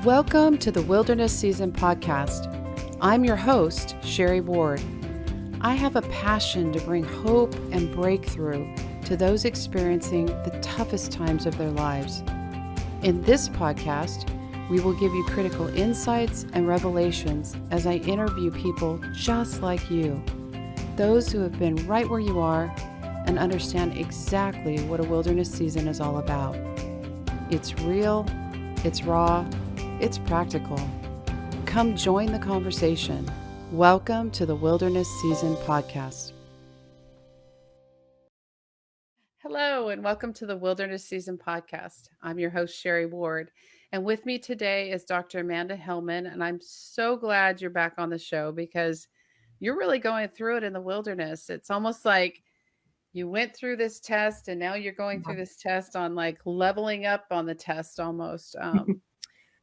Welcome to the Wilderness Season podcast. I'm your host, Sherry Ward. I have a passion to bring hope and breakthrough to those experiencing the toughest times of their lives. In this podcast, we will give you critical insights and revelations as I interview people just like you, those who have been right where you are and understand exactly what a wilderness season is all about. It's real, it's raw, it's practical. Come join the conversation. Welcome to the Wilderness Season podcast. Hello, and welcome to the Wilderness Season podcast. I'm your host, Sherry Ward, and with me today is Dr. Amanda Helman, and I'm so glad you're back on the show because you're really going through it in the wilderness. It's almost like you went through this test, and now you're going through this test on like leveling up on the test almost.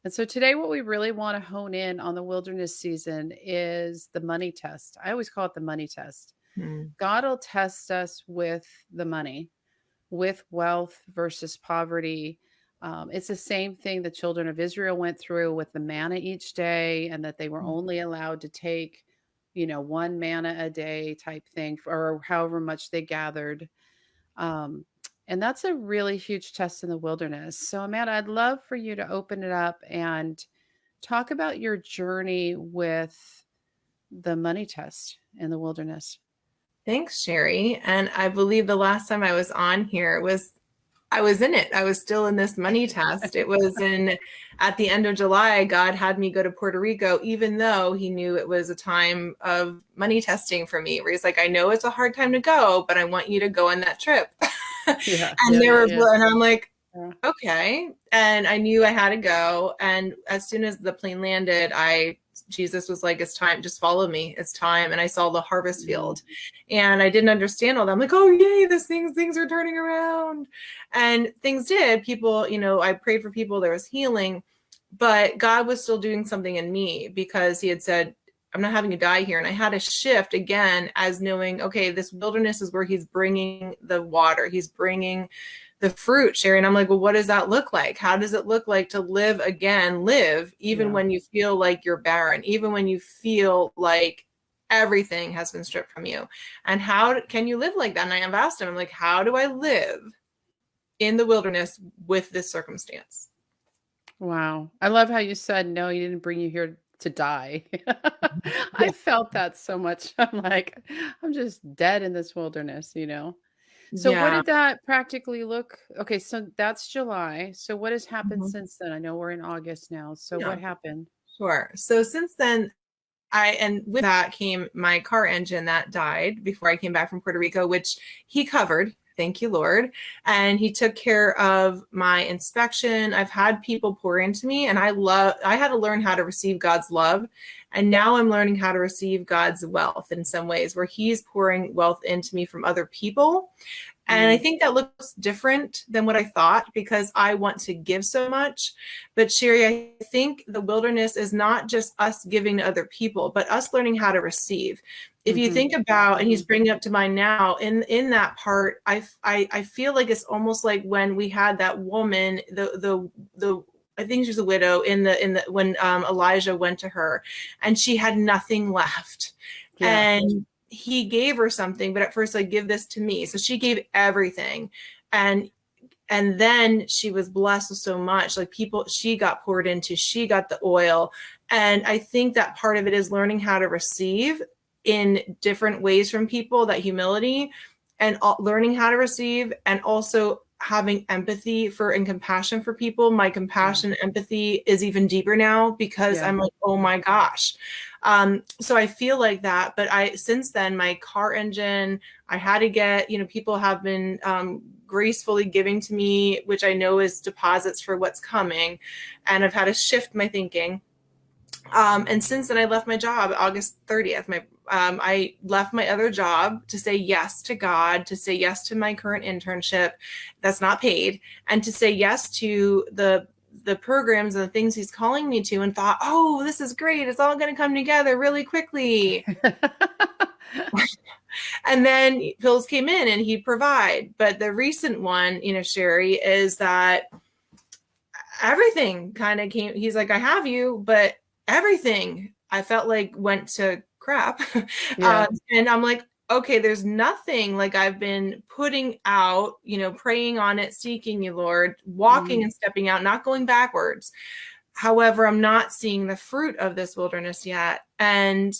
And so today, what we really want to hone in on the wilderness season is the money test. I always call it the money test. God will test us with the money, with wealth versus poverty. It's the same thing the children of Israel went through with the manna each day, and that they were only allowed to take, one manna a day type thing, or however much they gathered. And that's a really huge test in the wilderness. So, Amanda, I'd love for you to open it up and talk about your journey with the money test in the wilderness. Thanks, Sherry. And I believe the last time I was on here I was in it. I was still in this money test. It was at the end of July, God had me go to Puerto Rico, even though he knew it was a time of money testing for me, where he's like, I know it's a hard time to go, but I want you to go on that trip. And I'm like, okay. And I knew I had to go. And as soon as the plane landed, Jesus was like, it's time, just follow me. It's time. And I saw the harvest field and I didn't understand all that. I'm like, oh, yay, things are turning around. And things did. People, I prayed for people, there was healing, but God was still doing something in me because he had said, I'm not having you die here. And I had a shift again as knowing, okay, this wilderness is where he's bringing the water. He's bringing the fruit, Sherry. And I'm like, well, what does that look like? How does it look like to live even when you feel like you're barren, even when you feel like everything has been stripped from you? And how can you live like that? And I have asked him, I'm like, how do I live in the wilderness with this circumstance? Wow. I love how you said, no, he didn't bring you here to die. I felt that so much. I'm like, I'm just dead in this wilderness, So what did that practically look? Okay, so that's July. So what has happened since then? I know we're in August now. So what happened? Sure. So since then, and with that came my car engine that died before I came back from Puerto Rico, which he covered. Thank you, Lord. And he took care of my inspection. I've had people pour into me, and I had to learn how to receive God's love. And now I'm learning how to receive God's wealth in some ways, where he's pouring wealth into me from other people. And I think that looks different than what I thought because I want to give so much. But Sherry, I think the wilderness is not just us giving to other people, but us learning how to receive. If you think about, and he's bringing up to mind now, in that part, I feel like it's almost like when we had that woman, I think she's a widow when Elijah went to her, and she had nothing left, and he gave her something, but at first, like, give this to me. So she gave everything, and then she was blessed with so much. Like she got poured into, she got the oil, and I think that part of it is learning how to receive in different ways from people, that humility, and learning how to receive, and also having empathy for and compassion for people. My compassion, empathy is even deeper now because I'm like, oh my gosh. So I feel like that, but since then, my car engine, I had to get, people have been gracefully giving to me, which I know is deposits for what's coming. And I've had to shift my thinking. And since then, I left my job August 30th. I left my other job to say yes to God, to say yes to my current internship that's not paid, and to say yes to the programs and the things he's calling me to, and thought, oh, this is great. It's all going to come together really quickly. And then bills came in and he'd provide. But the recent one, Sherry, is that everything kind of came. He's like, I have you, but everything I felt like went to crap. Yeah. And I'm like, okay, there's nothing like I've been putting out, praying on it, seeking you, Lord, walking Mhm. and stepping out, not going backwards. However, I'm not seeing the fruit of this wilderness yet. And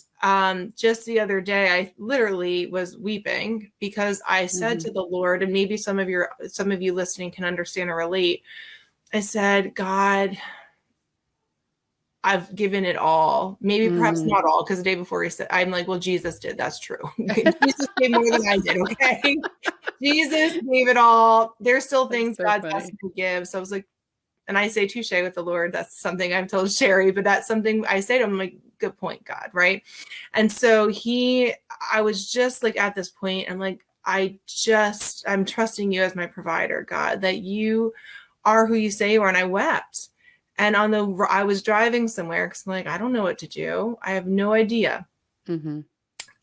just the other day, I literally was weeping because I said Mhm. to the Lord, and maybe some of you listening can understand or relate. I said, God, I've given it all. Maybe perhaps Mm. not all, because the day before he said, I'm like, well, Jesus did. That's true. Jesus gave more than I did. Okay. Jesus gave it all. There's still That's things so God's asking funny. to give. So I was like, and I say touche with the Lord. That's something I've told Sherry, but that's something I say to him, like, good point, God. Right. And so I was just like at this point, I'm like, I'm trusting you as my provider, God, that you are who you say you are. And I wept. And I was driving somewhere because I'm like, I don't know what to do. I have no idea. Mhm.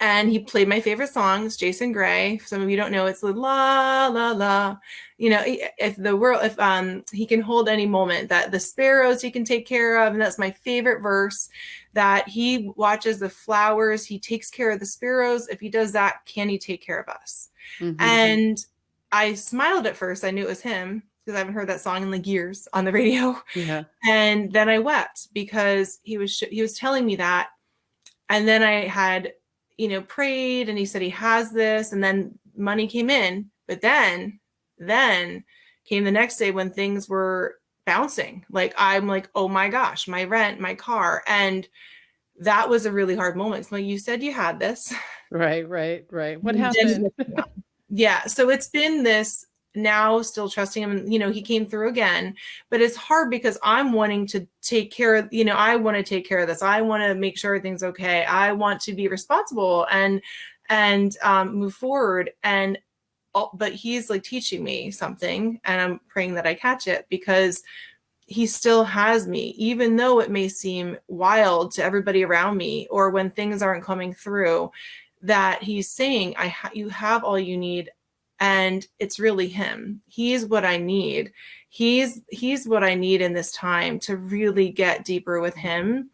And he played my favorite songs, Jason Gray. For some of you don't know, it's the la la la. If he can hold any moment, that the sparrows he can take care of, and that's my favorite verse. That he watches the flowers, he takes care of the sparrows. If he does that, can he take care of us? Mhm. And I smiled at first. I knew it was him because I haven't heard that song in like years on the radio. Yeah. And then I wept because he was telling me that. And then I had, prayed, and he said he has this, and then money came in. But then came the next day when things were bouncing. Like I'm like, oh my gosh, my rent, my car. And that was a really hard moment. So you said you had this. Right, right, right. What Then happened? yeah. So it's been this, now still trusting him. And, he came through again, but it's hard because I'm wanting to take care of, I want to take care of this. I want to make sure everything's okay. I want to be responsible and move forward. But he's like teaching me something, and I'm praying that I catch it, because he still has me, even though it may seem wild to everybody around me, or when things aren't coming through, that he's saying, you have all you need. And it's really him. He's what I need. He's what I need in this time to really get deeper with him,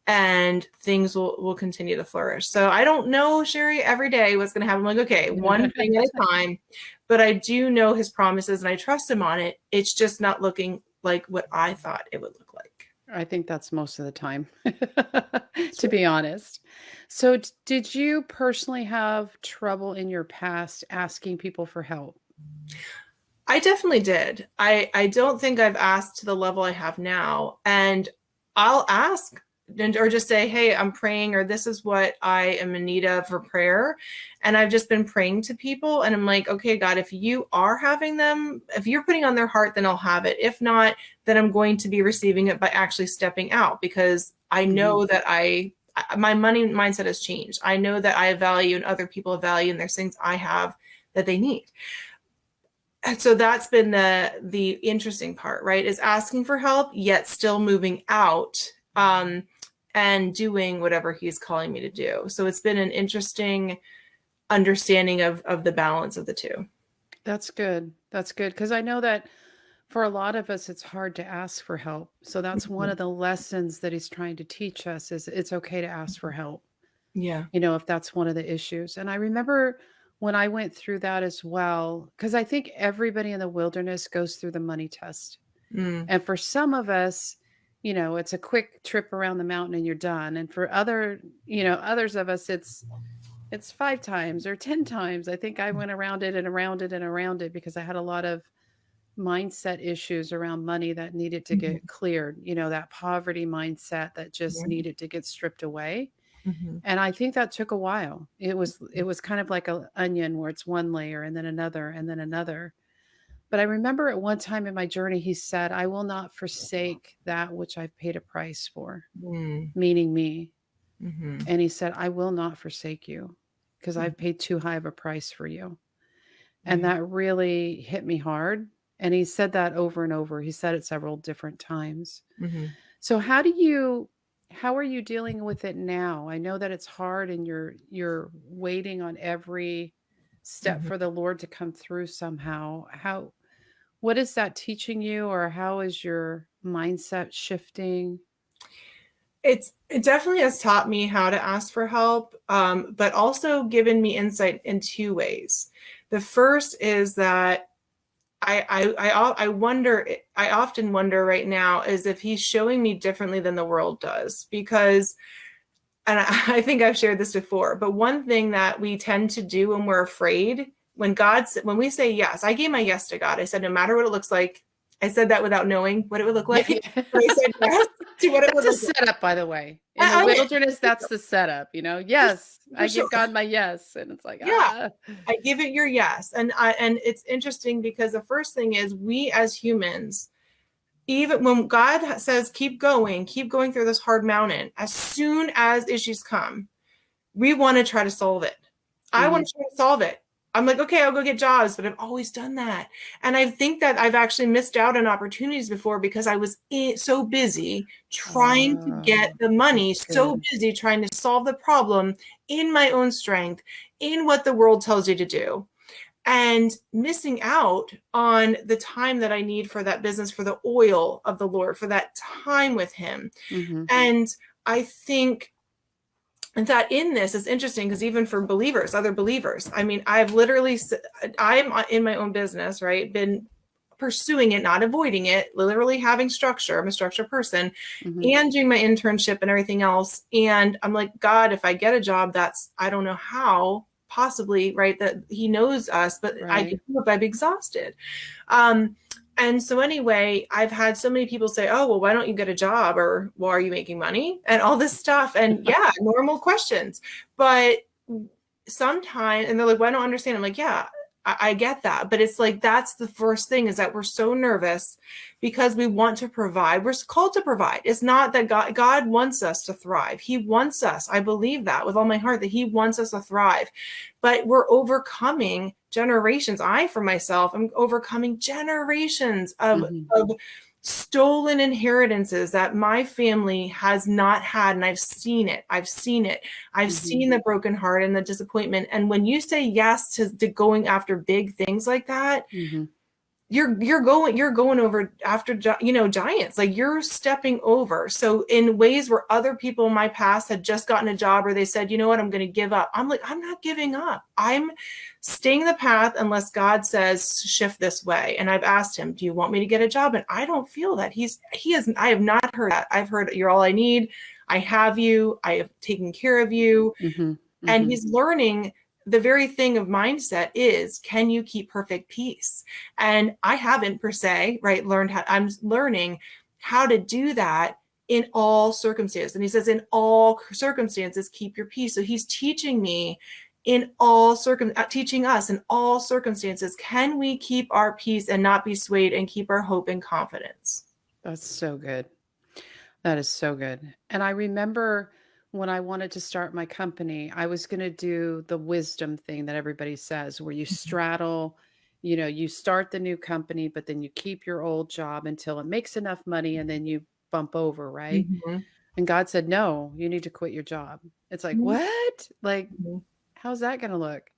and things will continue to flourish. So I don't know, Sherry, every day what's going to happen. I'm like, okay, one thing at a time, but I do know his promises and I trust him on it. It's just not looking like what I thought it would look like. I think that's most of the time, to be honest. So, did you personally have trouble in your past asking people for help? I definitely did. I don't think I've asked to the level I have now. And I'll ask, or just say, hey, I'm praying, or this is what I am in need of for prayer. And I've just been praying to people. And I'm like, okay, God, if you are having them, if you're putting on their heart, then I'll have it. If not, then I'm going to be receiving it by actually stepping out, because I Mhm. know that my money mindset has changed. I know that I value and other people value, and there's things I have that they need. And so that's been the interesting part, right? Is asking for help, yet still moving out, and doing whatever he's calling me to do. So it's been an interesting understanding of the balance of the two. That's good. That's good because I know that for a lot of us, it's hard to ask for help. So that's one Mhm. of the lessons that he's trying to teach us is it's okay to ask for help. Yeah. If that's one of the issues. And I remember when I went through that as well, because I think everybody in the wilderness goes through the money test. Mm. And for some of us, it's a quick trip around the mountain and you're done. And for others of us, it's 5 times or 10 times. I think I went around it and around it and around it because I had a lot of mindset issues around money that needed to Mhm. get cleared, that poverty mindset that just Yeah. needed to get stripped away. Mhm. And I think that took a while. It was kind of like a onion where it's one layer and then another and then another. But I remember at one time in my journey he said, "I will not forsake that which I've paid a price for," Mm. meaning me. Mhm. And he said, "I will not forsake you because Mhm. I've paid too high of a price for you." And Yeah. that really hit me hard. And he said that over and over. He said it several different times. Mhm. So how are you dealing with it now? I know that it's hard and you're waiting on every step Mhm. for the Lord to come through somehow. What is that teaching you, or how is your mindset shifting? It definitely has taught me how to ask for help, but also given me insight in two ways. The first is that I wonder, I often wonder right now is if he's showing me differently than the world does, because, and I think I've shared this before, but one thing that we tend to do when we're afraid, when we say yes, I gave my yes to God. I said, no matter what it looks like, I said that without knowing what it would look Yeah, like. yeah. But I said yes to what it would That's a look like. setup, by the way. In the I, wilderness, that's the setup, for, Yes, for I sure. give God my yes. And it's like, Yeah. ah. I give it your yes. And it's interesting because the first thing is we as humans, even when God says keep going through this hard mountain, as soon as issues come, we want to try to solve it. I Mm-hmm. want to try to solve it. I'm like, okay, I'll go get jobs, but I've always done that. And I think that I've actually missed out on opportunities before because I was so busy trying to get Oh, the money, that's so good. busy trying to solve the problem in my own strength, in what the world tells you to do, and missing out on the time that I need for that business, for the oil of the Lord, for that time with Him. Mm-hmm. And I think that in this is interesting because even for believers, other believers, I mean, I'm in my own business, right? Been pursuing it, not avoiding it, literally having structure. I'm a structure person Mm-hmm. and doing my internship and everything else. And I'm like, God, if I get a job, I don't know how possibly, right? That He knows us, but I Right. do it, I'd be exhausted. Um, and so anyway, I've had so many people say, "Oh, well, why don't you get a job?" Or, "Well, are you making money?" And all this stuff. And yeah, normal questions. But sometimes, and they're like, "Well, I don't understand." I'm like, "Yeah, I get that." But it's like, that's the first thing, is that we're so nervous because we want to provide. We're called to provide. It's not that God wants us to thrive. He wants us. I believe that with all my heart, that He wants us to thrive. But we're overcoming generations. For myself, I'm overcoming generations Mm-hmm. of stolen inheritances that my family has not had. And I've seen it. I've seen it. I've Mm-hmm. seen the broken heart and the disappointment. And when you say yes to going after big things like that, Mm-hmm. you're going over after giants, like you're stepping over. So in ways where other people in my past had just gotten a job, or they said, you know what, I'm going to give up, I'm like, I'm not giving up. I'm staying the path unless God says shift this way. And I've asked Him, do you want me to get a job? And I don't feel that he is. I have not heard that. I've heard, you're all I need. I have you. I have taken care of you. Mm-hmm. And Mm-hmm. He's learning the very thing of mindset is, can you keep perfect peace? And I haven't per se, right, learned how. I'm learning how to do that in all circumstances. And He says, in all circumstances, keep your peace. So He's teaching me teaching us in all circumstances, can we keep our peace and not be swayed, and keep our hope and confidence? That's so good. That is so good. And I remember when I wanted to start my company, I was going to do the wisdom thing that everybody says, where you straddle, you start the new company, but then you keep your old job until it makes enough money and then you bump over, right? Mm-hmm. And God said, no, you need to quit your job. It's like, what? Like, Mm-hmm. how's that going to look?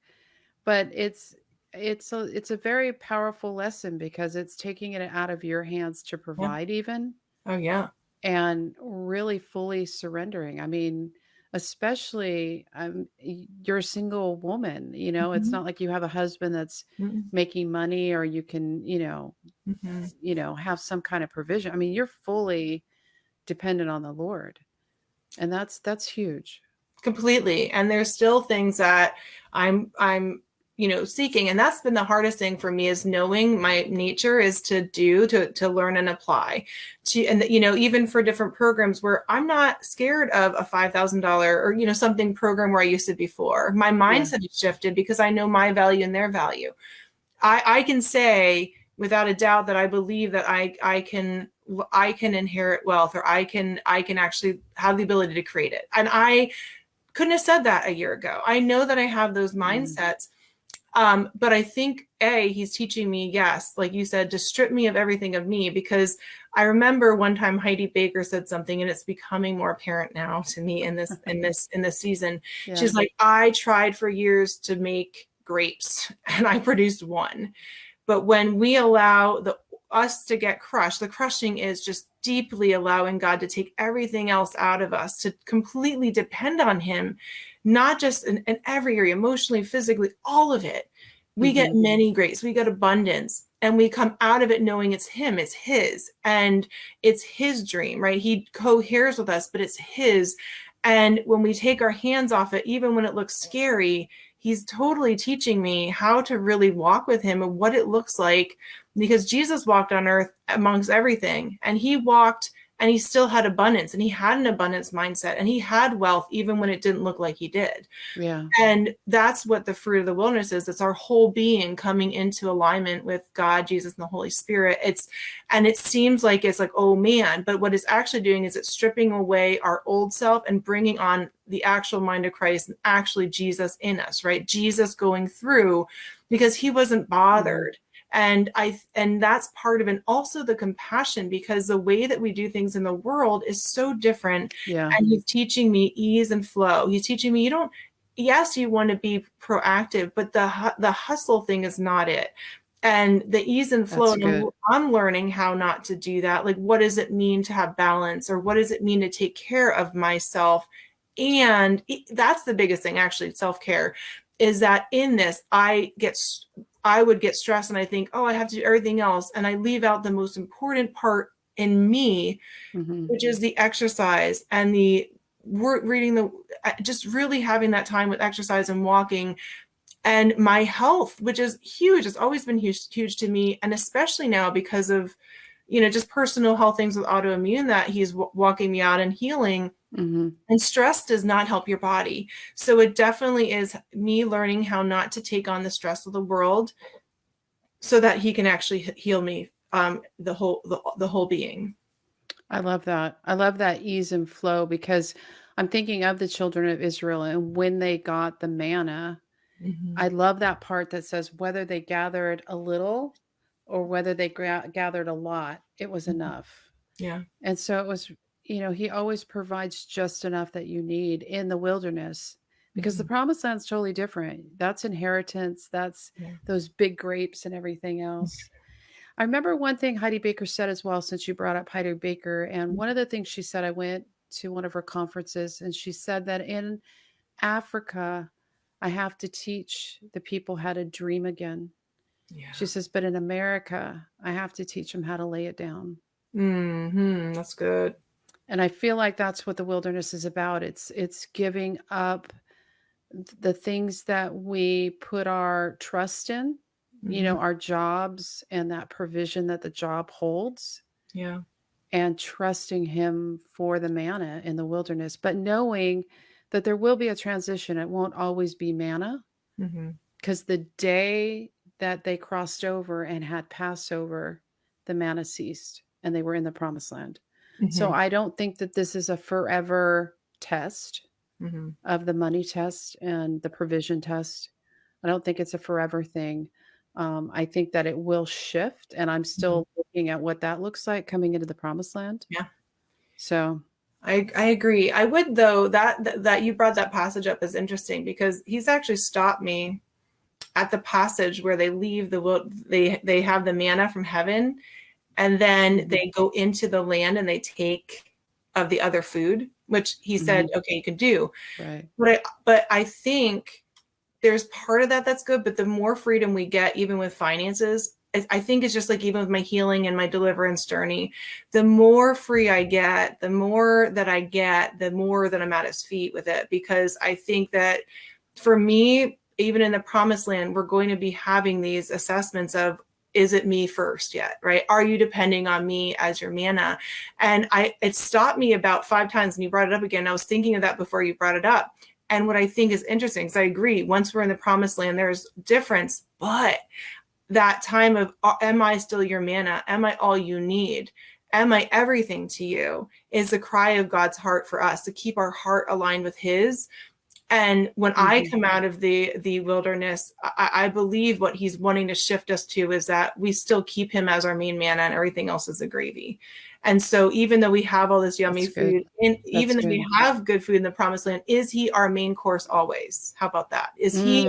But it's a very powerful lesson because it's taking it out of your hands to Yeah. provide even, Oh yeah. and really fully surrendering. I mean, especially you're a single woman, it's Mm-hmm. not like you have a husband that's Mm-hmm. making money, or you can, Mm-hmm. have some kind of provision. I mean, you're fully dependent on the Lord. And that's huge. Completely. And there's still things that I'm seeking. And that's been the hardest thing for me, is knowing my nature is to learn and apply to. And even for different programs where I'm not scared of a $5,000 or something program where I used to before, my Yeah. mindset has shifted because I know my value and their value. I can say without a doubt that I believe that I can inherit wealth, or I can actually have the ability to create it. And I couldn't have said that a year ago. I know that I have those Mm. mindsets. But I think He's teaching me, yes, like you said, to strip me of everything of me, because I remember one time Heidi Baker said something, and it's becoming more apparent now to me in this season. Yeah. She's like, I tried for years to make grapes and I produced one. But when we allow us to get crushed, the crushing is just deeply allowing God to take everything else out of us, to completely depend on him, not just in every area, emotionally, physically, all of it. We get many grace, we get abundance, and we come out of it knowing it's him, it's his, and it's his dream, right? He co-heirs with us, but it's his. And when we take our hands off it, even when it looks scary, he's totally teaching me how to really walk with him and what it looks like, because Jesus walked on earth amongst everything, and he walked and he still had abundance, and he had an abundance mindset, and he had wealth even when it didn't look like he did. Yeah. And that's what the fruit of the wilderness is. It's our whole being coming into alignment with God, Jesus, and the Holy Spirit. And it seems like it's like, oh man, but what it's actually doing is it's stripping away our old self and bringing on the actual mind of Christ and actually Jesus in us, right? Jesus going through, because he wasn't bothered. And that's part of it. And also the compassion, because the way that we do things in the world is so different. Yeah. And he's teaching me ease and flow. He's teaching me, yes, you want to be proactive, but the hustle thing is not it. And the ease and flow, and I'm learning how not to do that. Like, what does it mean to have balance, or what does it mean to take care of myself? And that's the biggest thing, actually, self-care, is that in this, I would get stressed, and I think, oh, I have to do everything else. And I leave out the most important part in me, which is the exercise and the reading, just really having that time with exercise and walking, and my health, which is huge. It's always been huge to me. And especially now because of, just personal health things with autoimmune that he's walking me out and healing. And stress does not help your body. So it definitely is me learning how not to take on the stress of the world, so that he can actually heal me, the whole being. I love that. I love that ease and flow, because I'm thinking of the children of Israel and when they got the manna. I love that part that says whether they gathered a little or whether they gathered a lot, it was enough. Yeah. And so it was, he always provides just enough that you need in the wilderness, because the promised land's totally different. That's inheritance. That's those big grapes and everything else. I remember one thing Heidi Baker said as well, since you brought up Heidi Baker. And one of the things she said, I went to one of her conferences, and she said that in Africa, I have to teach the people how to dream again. Yeah. She says, but in America, I have to teach them how to lay it down. That's good. And I feel like that's what the wilderness is about. It's giving up the things that we put our trust in, our jobs and that provision that the job holds. Yeah. And trusting him for the manna in the wilderness, but knowing that there will be a transition. It won't always be manna, because the day that they crossed over and had Passover, the manna ceased and they were in the promised land. So I don't think that this is a forever test of the money test and the provision test. I don't think it's a forever thing. I think that it will shift, and I'm still looking at what that looks like coming into the promised land. Yeah. So I agree. I would, though, that you brought that passage up is interesting, because he's actually stopped me at the passage where they leave they have the manna from heaven, and then they go into the land and they take of the other food, which he said, okay, you can do. Right. But I think there's part of that that's good, but the more freedom we get, even with finances, I think it's just like, even with my healing and my deliverance journey, the more free I get, the more that I'm at his feet with it. Because I think that for me, even in the promised land, we're going to be having these assessments of, is it me first yet? Right? Are you depending on me as your manna? And it stopped me about 5 times, and you brought it up again. I was thinking of that before you brought it up. And what I think is interesting, because I agree, once we're in the promised land, there's difference, but that time of, am I still your manna? Am I all you need? Am I everything to you? Is the cry of God's heart for us, to keep our heart aligned with his. And when I come out of the wilderness, I believe what he's wanting to shift us to is that we still keep him as our main manna, and everything else is a gravy. And so even though we have all this yummy food, and even though we have good food in the promised land, is he our main course always? How about that? Is he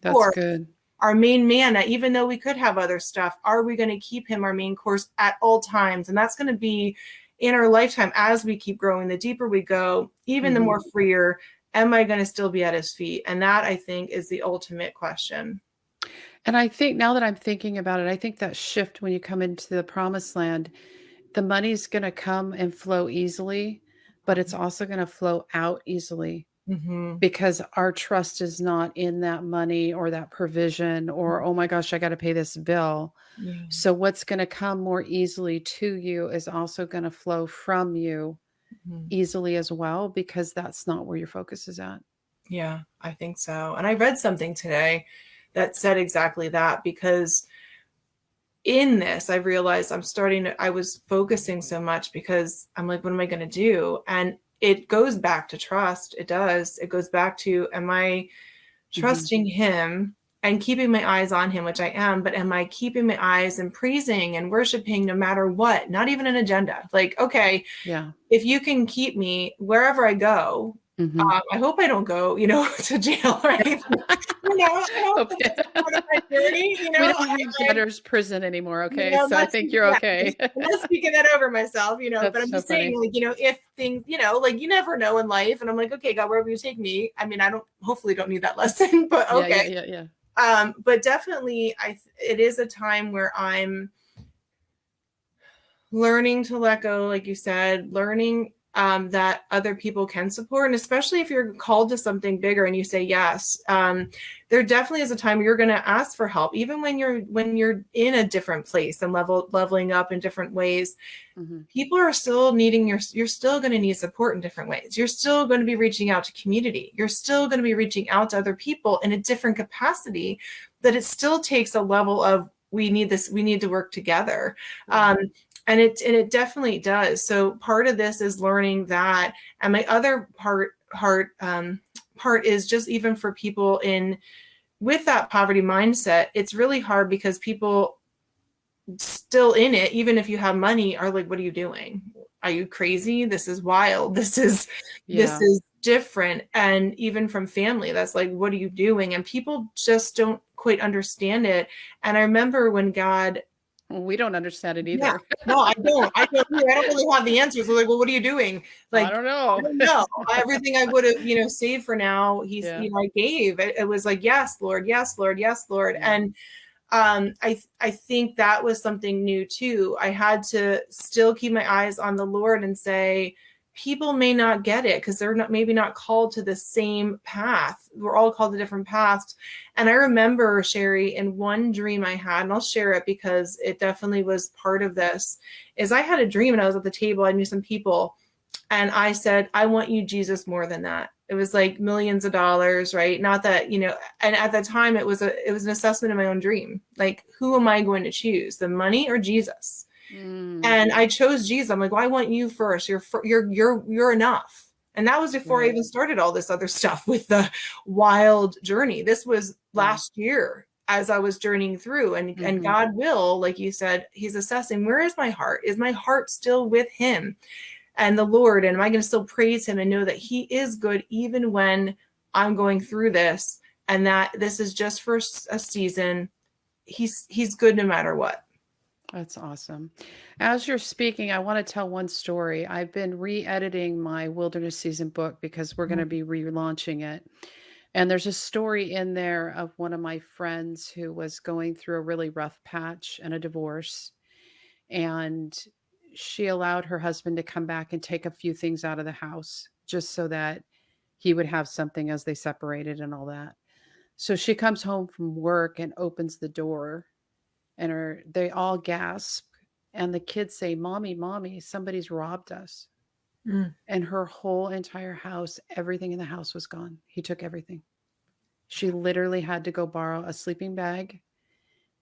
that's good. our main manna, even though we could have other stuff, are we going to keep him our main course at all times? And that's going to be in our lifetime as we keep growing. The deeper we go, even the Mhm. more freer, am I going to still be at his feet? And that, I think, is the ultimate question. And I think now that I'm thinking about it, I think that shift when you come into the promised land, the money's gonna come and flow easily, but it's also gonna flow out easily Mm-hmm. because our trust is not in that money or that provision or, "Oh my gosh, I gotta pay this bill." Yeah. So what's gonna come more easily to you is also gonna flow from you Mhm. easily as well because that's not where your focus is at. Yeah, I think so. And I read something today that said exactly that, because in this, I realized I was focusing so much because I'm like, what am I going to do? And it goes back to trust. It does. It goes back to, am I Mhm. trusting him and keeping my eyes on him, which I am, but am I keeping my eyes and praising and worshiping no matter what? Not even an agenda. Like, okay, Yeah. if you can keep me wherever I go, Mhm. I hope I don't go, to jail or anything. I hope Hope that that's a part of my journey. we don't have debtor's prison anymore, okay? So I Not think speaking, you're yeah, okay. I'm not speaking that over myself, but That's I'm so just saying, funny. like, if things, like you never know in life. And I'm like, okay, God, wherever you take me. I mean, I hopefully don't need that lesson, but Yeah, okay. yeah, yeah, yeah. But definitely it is a time where I'm learning to let go, like you said, learning that other people can support. And especially if you're called to something bigger and you say yes, there definitely is a time where you're going to ask for help, even when you're in a different place and leveling up in different ways. Mhm. People are still needing you're still going to need support in different ways. You're still going to be reaching out to community. You're still going to be reaching out to other people in a different capacity, that it still takes a level of, we need to work together. Yeah. And it definitely does. So part of this is learning that, and my other part is just, even for people in with that poverty mindset, it's really hard because people still in it, even if you have money, are like, what are you doing? Are you crazy? This is wild. This Yeah. is different. And even from family, that's like, what are you doing? And people just don't quite understand it. And I remember when God, Well, we don't understand it yeah, either. no, I don't either. I don't really have the answers. They're like, well, what are you doing? I Like, don't I know. don't know. Everything I would have, saved for now, Yeah. I gave. It was like, yes, Lord, yes, Lord, yes, Lord. Yeah. And I think that was something new too. I had to still keep my eyes on the Lord and say, people may not get it because they're maybe not called to the same path. We're all called to different paths. And I remember, Sherry, in one dream I had, and I'll share it because it definitely was part of this, is I had a dream and I was at the table. I knew some people, and I said, I want you, Jesus, more than that. It was like millions of dollars, right? Not that, and at the time it was an assessment of my own dream. Like, who am I going to choose, the money or Jesus? Mm, And I chose Jesus. I'm like, well, I want you first. You're enough. And that was before I right. even started all this other stuff with the wild journey. This was Yeah. last year as I was journeying through, and Mhm. God will, like you said, he's assessing, where is my heart? Is my heart still with him and the Lord? And am I going to still praise him and know that he is good even when I'm going through this, and that this is just for a season? He's good no matter what. That's awesome. As you're speaking, I want to tell one story. I've been re-editing my Wilderness Season book because we're going to be relaunching it. And there's a story in there of one of my friends who was going through a really rough patch and a divorce. And she allowed her husband to come back and take a few things out of the house just so that he would have something as they separated and all that. So she comes home from work and opens the door, and they all gasp, and the kids say, "Mommy, mommy, somebody's robbed us." Mm, And her whole entire house, everything in the house was gone. He took everything. She literally had to go borrow a sleeping bag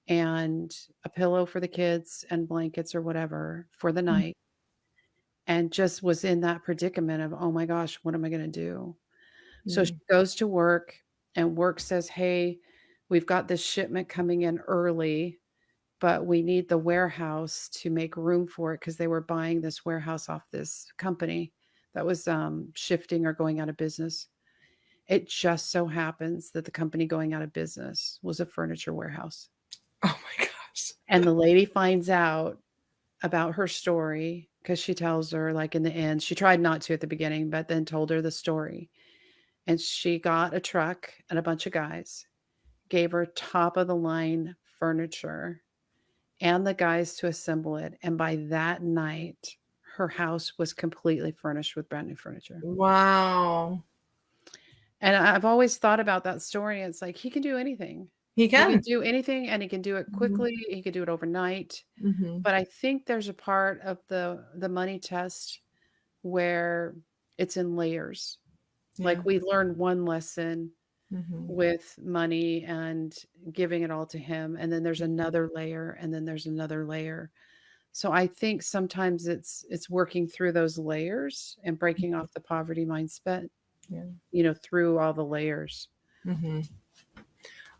and a pillow for the kids and blankets or whatever for the mm, night, and just was in that predicament of, "Oh my gosh, what am I gonna do?" So she mm, goes to work, and work says, "Hey, we've got this shipment coming in early, but we need the warehouse to make room for it," because they were buying this warehouse off this company that was, shifting or going out of business. It just so happens that the company going out of business was a furniture warehouse. Oh my gosh. And the lady finds out about her story because she tells her, like, in the end, she tried not to at the beginning, but then told her the story. And she got a truck and a bunch of guys, gave her top of the line furniture and the guys to assemble it. And by that night, her house was completely furnished with brand new furniture. Wow. And I've always thought about that story. It's like he can do anything. He He can can. do anything and he can do it Mhm. quickly. He can do it overnight. Mhm. But I think there's a part of the money test where it's in layers. Yeah. Like we learn one lesson Mhm. with money and giving it all to him, and then there's another layer, and then there's another layer. So I think sometimes it's working through those layers and breaking off the poverty mindset, Yeah. through all the layers. Mhm.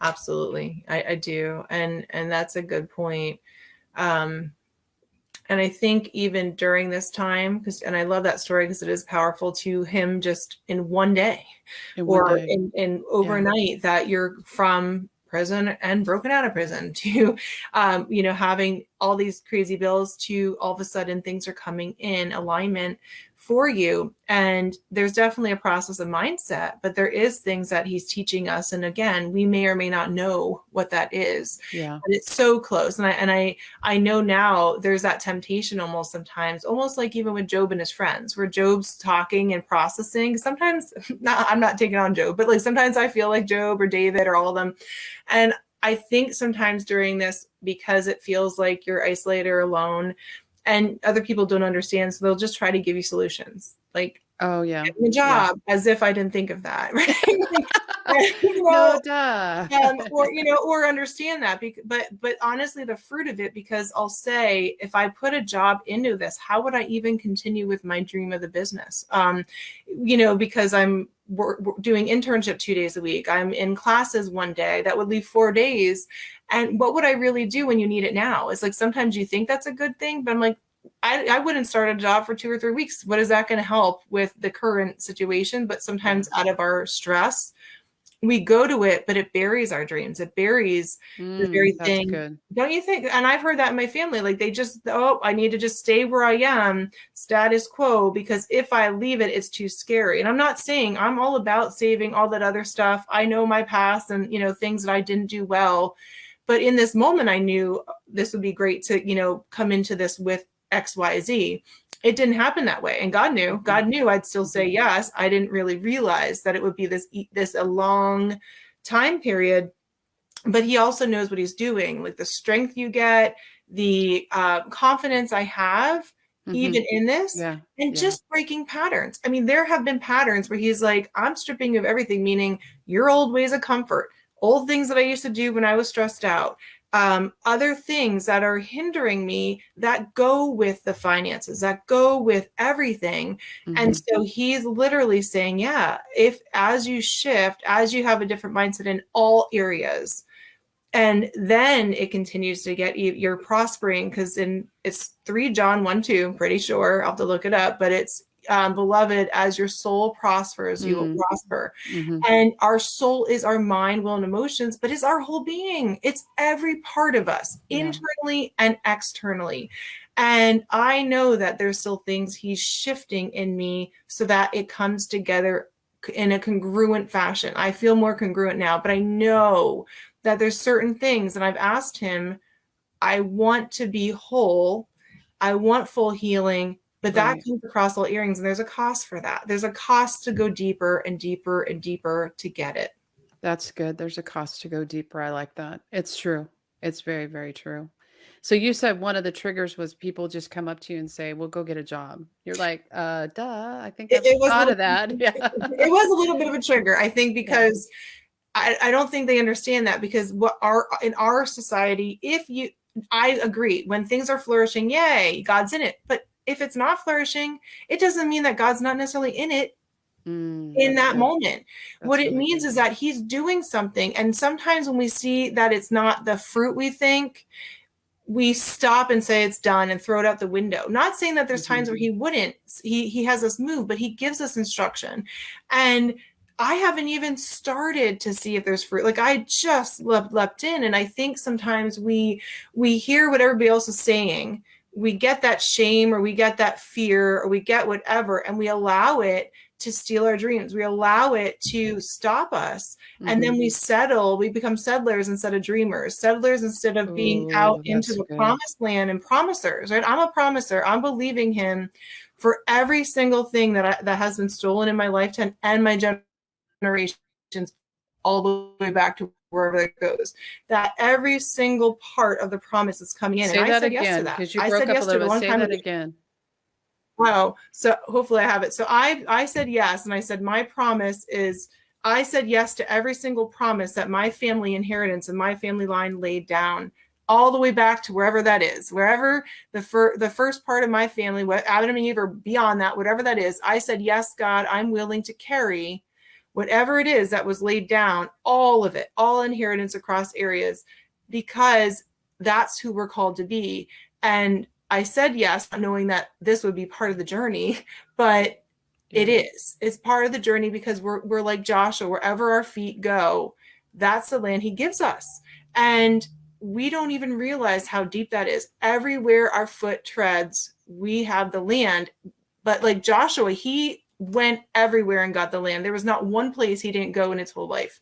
Absolutely. I do. And that's a good point. Um, and I think even during this time, and I love that story because it is powerful to him just in one day In one or day. in Yeah. overnight that you're from prison and broken out of prison to, having all these crazy bills to all of a sudden things are coming in alignment for you. And there's definitely a process of mindset, but there is things that he's teaching us. And again, we may or may not know what that is, Yeah. but it's so close. I know now there's that temptation almost sometimes, almost like even with Job and his friends, where Job's talking and processing. Sometimes I'm not taking on Job, but like sometimes I feel like Job or David or all of them. And I think sometimes during this, because it feels like you're isolated or alone and other people don't understand, so they'll just try to give you solutions. Like, Oh, yeah. get me a Yeah. job, as if I didn't think of that, right? No, duh. Or understand that. But honestly, the fruit of it, because I'll say, if I put a job into this, how would I even continue with my dream of the business? Because I'm doing internship 2 days a week. I'm in classes one day that would leave 4 days. And what would I really do when you need it now? It's like, sometimes you think that's a good thing, but I'm like, I wouldn't start a job for 2 or 3 weeks. What is that going to help with the current situation? But Yeah. sometimes out of our stress, we go to it, but it buries our dreams. It buries the very That's thing. good. Don't you think? And I've heard that in my family. Like they just, I need to just stay where I am, status quo, because if I leave it, it's too scary. And I'm not saying I'm all about saving all that other stuff. I know my past and, things that I didn't do well. But in this moment, I knew this would be great to, come into this with XYZ. It didn't happen that way. And God knew I'd still say yes. I didn't really realize that it would be this a long time period, but he also knows what he's doing. Like the strength you get, the confidence I have, even in this, Yeah. and Yeah. just breaking patterns. I mean, there have been patterns where he's like, I'm stripping you of everything, meaning your old ways of comfort, old things that I used to do when I was stressed out, other things that are hindering me that go with the finances, that go with everything. And so he's literally saying, yeah, if as you shift, as you have a different mindset in all areas, and then it continues to get you're prospering, because it's 3 John 1-2, I'm pretty sure, I'll have to look it up, but it's beloved, as your soul prospers, you will prosper. Mm-hmm. And our soul is our mind, will, and emotions, but it's our whole being. It's every part of us, Yeah. internally and externally. And I know that there's still things he's shifting in me so that it comes together in a congruent fashion. I feel more congruent now, but I know that there's certain things, and I've asked him, I want to be whole. I want full healing, but that Right. comes across all earrings, and there's a cost for that. There's a cost to go deeper and deeper and deeper to get it. That's good. There's a cost to go deeper. I like that. It's true. It's very, very true. So you said one of the triggers was people just come up to you and say, "Well, go get a job." You're like, duh, I think It, I've it was a thought little, of that." Yeah. it was a little bit of a trigger, I think, Yeah. because I don't think they understand that, because in our society, I agree, when things are flourishing, yay, God's in it. But if it's not flourishing, it doesn't mean that God's not necessarily in it in That's that good. moment. What That's it really means good. is that he's doing something. And sometimes when we see that it's not the fruit we think, we stop and say it's done and throw it out the window. Not saying that there's times where he wouldn't. He has us move, but he gives us instruction. And I haven't even started to see if there's fruit. Like I just leapt in. And I think sometimes we hear what everybody else is saying. We get that shame, or we get that fear, or we get whatever, and we allow it to steal our dreams. We allow it to stop us. And then we settle, we become settlers instead of dreamers, settlers instead of being out Oh, into that's the good. promised land and promisers, right? I'm a promiser. I'm believing him for every single thing that has been stolen in my lifetime and my generations, all the way back to wherever it goes, that every single part of the promise is coming in. And Say I that said yes to again, that. because you I broke said up a yes to little it a bit. long Say time that ago. again. Wow. So hopefully I have it. So I said yes. And I said, my promise is, I said yes to every single promise that my family inheritance and my family line laid down, all the way back to wherever that is, wherever the first part of my family, what Adam and Eve, or beyond that, whatever that is. I said, yes, God, I'm willing to carry whatever it is that was laid down, all of it, all inheritance across areas, because that's who we're called to be. And I said yes, knowing that this would be part of the journey, but Yeah. it is. It's part of the journey, because we're like Joshua, wherever our feet go, that's the land he gives us. And we don't even realize how deep that is. Everywhere our foot treads, we have the land. But like Joshua, he went everywhere and got the land. There was not one place he didn't go in his whole life.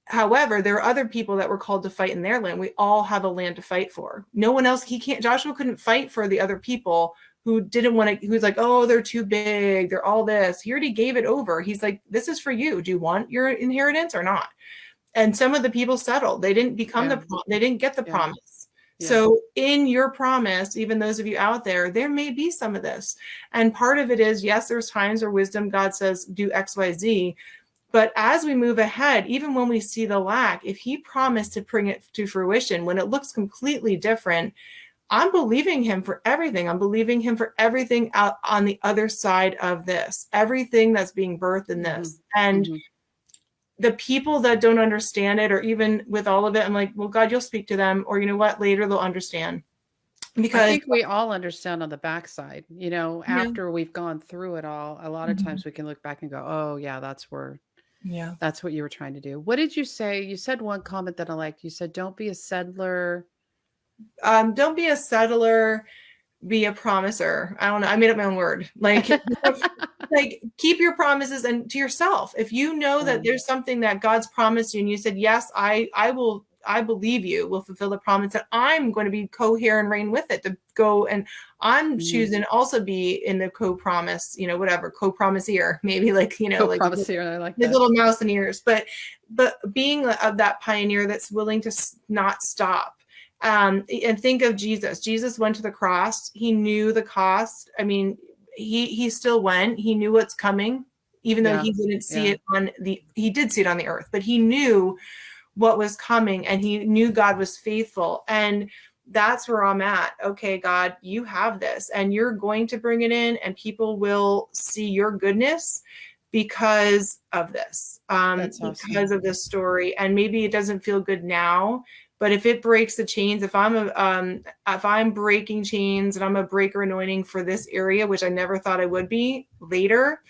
However, there are other people that were called to fight in their land. We all have a land to fight for. No one else, Joshua couldn't fight for the other people who didn't want to, who's like, oh, they're too big, they're all this. He already gave it over. He's like, this is for you. Do you want your inheritance or not? And some of the people settled. They didn't become they didn't get the promise. So in your promise, even those of you out there may be some of this. And part of it is, yes, there's times where wisdom, God says, do X, Y, Z. But as we move ahead, even when we see the lack, if he promised to bring it to fruition, when it looks completely different, I'm believing him for everything. I'm believing him for everything out on the other side of this, everything that's being birthed in this. And the people that don't understand it, or even with all of it, I'm like, well, God, you'll speak to them, or you know what, later they'll understand. I Because think we all understand on the backside, after we've gone through it all, a lot of times we can look back and go, oh yeah, that's what you were trying to do. What did you say? You said one comment that I liked. You said, don't be a settler. don't be a settler, be a promiser. I don't know. I made up my own word. Like, like keep your promises and to yourself. If you know that there's something that God's promised you, and you said, yes, I believe you will fulfill the promise, that I'm going to be co-heir and reign with it, to go, and I'm choosing also be in the co-promise, whatever, co-promiseer, maybe, like, like Co-promiseer, I like the that. little mouse in ears, but being of that pioneer that's willing to not stop. And think of Jesus. Jesus went to the cross. He knew the cost. I mean, he still went. He knew what's coming, even though he didn't see it he did see it on the earth, but he knew what was coming, and he knew God was faithful. And that's where I'm at. Okay, God, you have this, and you're going to bring it in, and people will see your goodness because of this, That's awesome. because of this story. And maybe it doesn't feel good now, but if it breaks the chains, if I'm breaking chains and I'm a breaker anointing for this area, which I never thought I would be later,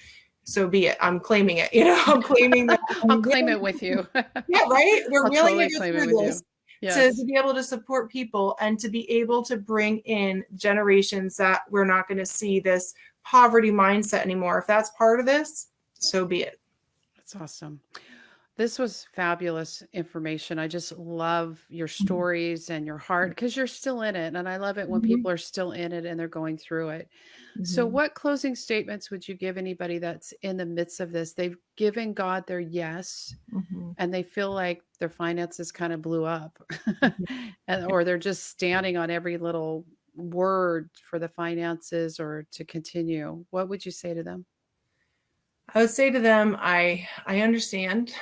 so be it. I'm claiming it. I'm claiming that. I'll claim it with you. Yeah, right. We're I'll really totally going to go claim it through with this you. to be able to support people, and to be able to bring in generations that we're not going to see this poverty mindset anymore. If that's part of this, so be it. That's awesome. This was fabulous information. I just love your stories and your heart, because you're still in it. And I love it when people are still in it and they're going through it. So, what closing statements would you give anybody that's in the midst of this? They've given God their yes, and they feel like their finances kind of blew up, or they're just standing on every little word for the finances or to continue. What would you say to them? I would say to them, I understand.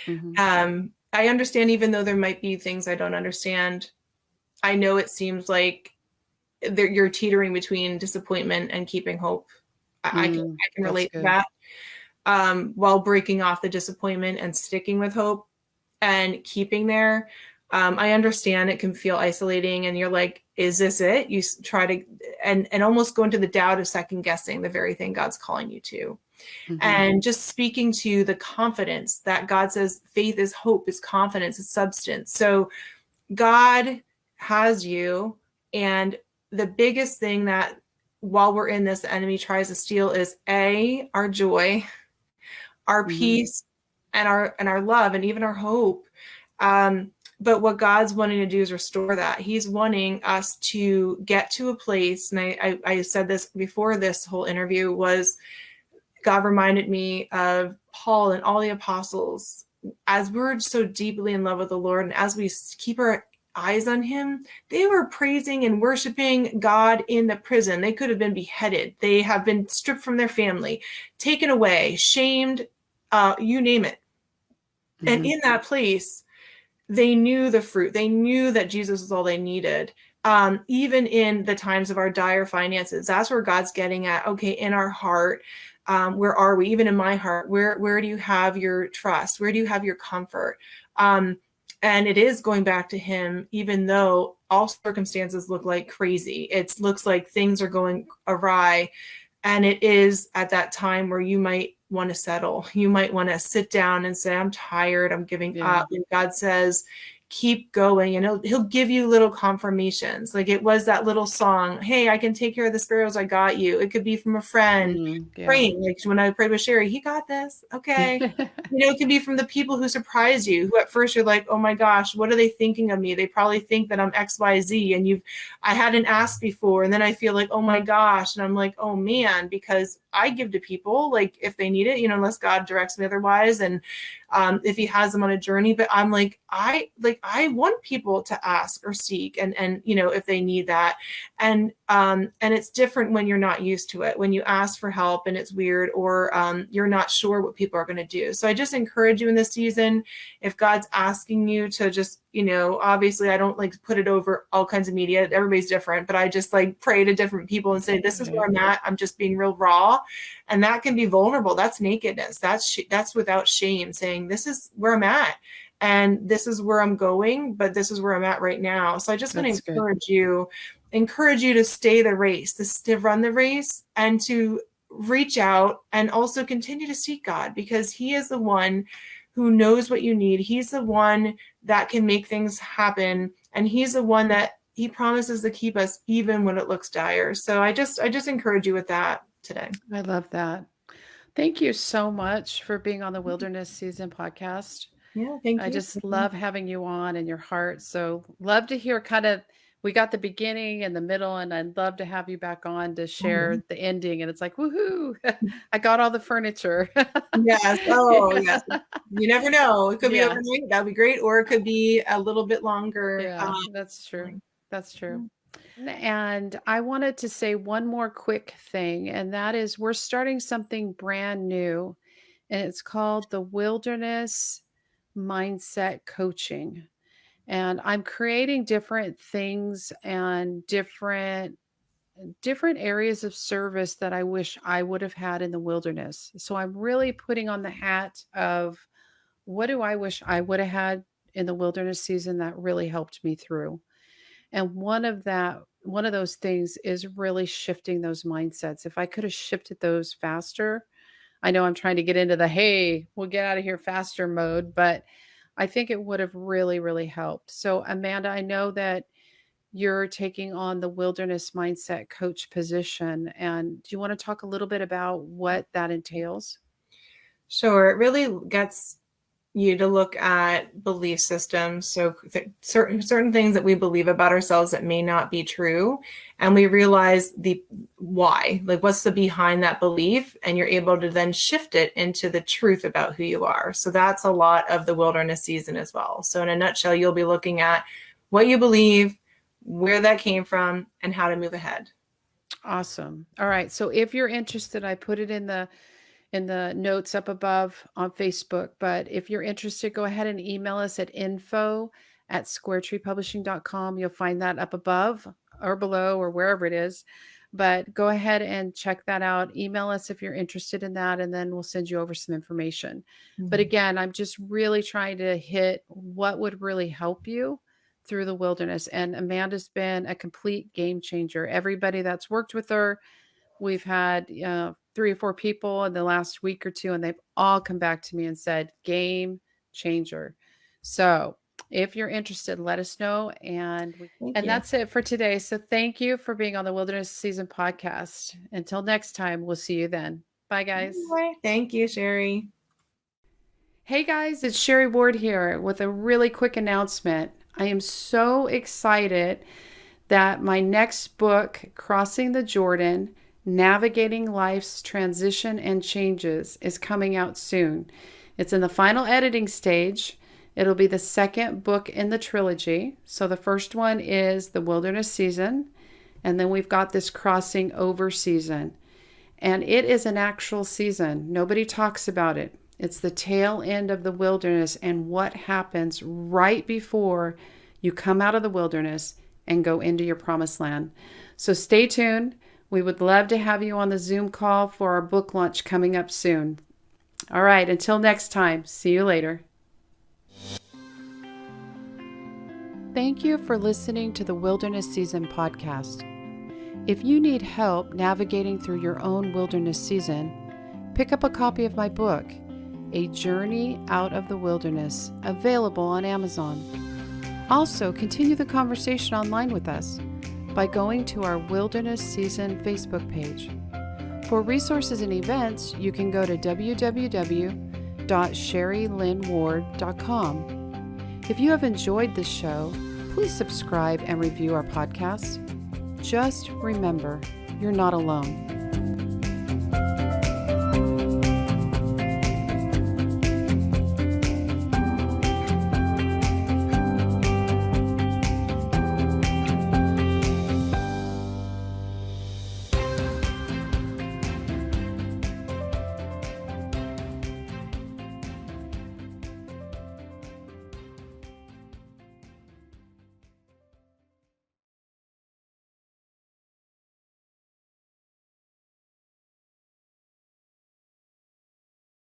I understand, even though there might be things I don't understand. I know it seems like you're teetering between disappointment and keeping hope. I can relate to that. While breaking off the disappointment and sticking with hope and keeping there. I understand it can feel isolating, and you're like, is this it? You try to, and almost go into the doubt of second guessing the very thing God's calling you to. Mm-hmm. And just speaking to the confidence that God says faith is hope, is confidence, is substance. So God has you. And the biggest thing that while we're in this, the enemy tries to steal is our joy, our Mm-hmm. peace, and our love, and even our hope. But what God's wanting to do is restore that. He's wanting us to get to a place, and I said this before this whole interview, was God reminded me of Paul and all the apostles. As we're so deeply in love with the Lord, and as we keep our eyes on him, they were praising and worshiping God in the prison. They could have been beheaded. They have been stripped from their family, taken away, shamed, you name it. Mm-hmm. And in that place, they knew the fruit. They knew that Jesus was all they needed. Even in the times of our dire finances, that's where God's getting at. Okay, in our heart, where are we? Even in my heart, where do you have your trust? Where do you have your comfort? And it is going back to him, even though all circumstances look like crazy. It looks like things are going awry. And it is at that time where you might want to settle. You might want to sit down and say, I'm tired, I'm giving up. And God says, keep going. And he'll give you little confirmations. Like it was that little song, hey, I can take care of the sparrows, I got you. It could be from a friend praying. Like when I prayed with Sherry, he got this. Okay. It could be from the people who surprise you, who at first you're like, oh my gosh, what are they thinking of me? They probably think that I'm XYZ, and I hadn't asked before. And then I feel like, oh my gosh. And I'm like, oh man, because I give to people like if they need it, unless God directs me otherwise. And if he has them on a journey, but I'm like, I want people to ask or seek and if they need that. And it's different when you're not used to it, when you ask for help and it's weird, or you're not sure what people are going to do. So I just encourage you in this season, if God's asking you to just, obviously I don't like put it over all kinds of media. Everybody's different, but I just like pray to different people and say, this is where I'm at. I'm just being real raw. And that can be vulnerable. That's nakedness. That's without shame, saying this is where I'm at and this is where I'm going, but this is where I'm at right now. So I just want to encourage you to stay the race, to run the race, and to reach out and also continue to seek God, because he is the one who knows what you need. He's the one that can make things happen. And he's the one that he promises to keep us even when it looks dire. So I just encourage you with that today. I love that. Thank you so much for being on the Wilderness Season podcast. Yeah, thank I you. just love having you on and your heart. So love to hear we got the beginning and the middle, and I'd love to have you back on to share the ending. And it's like, woohoo, I got all the furniture. Yes. Oh, yes. You never know. It could be overnight. That'd be great. Or it could be a little bit longer. Yeah, that's true. That's true. And I wanted to say one more quick thing, and that is we're starting something brand new, and it's called the Wilderness Mindset Coaching. And I'm creating different things and different areas of service that I wish I would have had in the wilderness. So I'm really putting on the hat of what do I wish I would have had in the wilderness season that really helped me through. And one of those things is really shifting those mindsets. If I could have shifted those faster, I know I'm trying to get into the, hey, we'll get out of here faster mode, but I think it would have really, really helped. So, Amanda, I know that you're taking on the wilderness mindset coach position. And do you want to talk a little bit about what that entails? Sure. It really gets you to look at belief systems. So certain things that we believe about ourselves that may not be true. And we realize the why, like what's the behind that belief, and you're able to then shift it into the truth about who you are. So that's a lot of the wilderness season as well. So in a nutshell, you'll be looking at what you believe, where that came from, and how to move ahead. Awesome. All right. So if you're interested, I put it in the notes up above on Facebook. But if you're interested, go ahead and email us at info@squaretreepublishing.com. You'll find that up above or below or wherever it is. But go ahead and check that out. Email us if you're interested in that, and then we'll send you over some information. But again, I'm just really trying to hit what would really help you through the wilderness. And Amanda's been a complete game changer. Everybody that's worked with her, we've had 3 or 4 people in the last week or two, and they've all come back to me and said, game changer. So if you're interested, let us know. Thank And you. that's it for today. So thank you for being on the Wilderness Season podcast. Until next time, we'll see you then. Bye, guys. Bye. Thank you, Sherry. Hey, guys, it's Sherry Ward here with a really quick announcement. I am so excited that my next book, Crossing the Jordan, Navigating Life's Transition and Changes, is coming out soon. It's in the final editing stage. It'll be the second book in the trilogy. So the first one is the Wilderness Season, and then we've got this Crossing Over season. And it is an actual season. Nobody talks about it. It's the tail end of the wilderness and what happens right before you come out of the wilderness and go into your promised land. So stay tuned. We would love to have you on the Zoom call for our book launch coming up soon. All right, until next time, see you later. Thank you for listening to the Wilderness Season podcast. If you need help navigating through your own wilderness season, pick up a copy of my book, A Journey Out of the Wilderness, available on Amazon. Also, continue the conversation online with us by going to our Wilderness Season Facebook page. For resources and events, you can go to www.sherrylynnward.com. If you have enjoyed this show, please subscribe and review our podcast. Just remember, you're not alone.